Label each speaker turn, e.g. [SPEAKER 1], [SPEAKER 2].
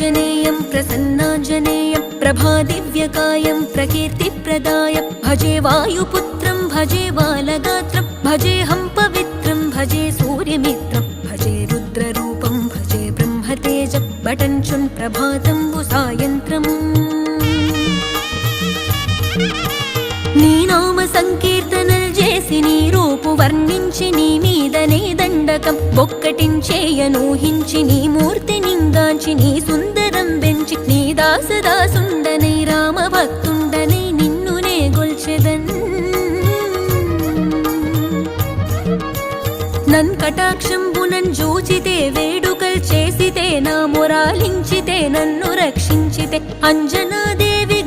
[SPEAKER 1] प्रसन्नाञ्जनेयं प्रसन्नाञ्जनेयं प्रभादिव्यकायं प्रकीर्तिप्रदायं भजे वायुपुत्रं भजे बालगात्रं भजेऽहं पवित्रं भजे सूर्यमित्रं भजे रुद्ररूपं भजे ब्रह्मतेजं बटञ्चुं प्रभातं सायन्त्रम् నీ నామ సంకీర్తనలు చేసి నీ రూపు వర్ణించి నీ మీదనే దండకం ఒక్కటించేయనూహించి నీ మూర్తి నింగాంచి నీ సుందరం పెంచి నీ దాసదాసుండనై రామ భక్తుండనై నిన్నునే గొల్చెదన్ నన్ కటాక్షంబునన్ జూచితే వేడుకల్ చేసితే నా మొరాలించితే నన్ను రక్షించితే అంజనాదేవి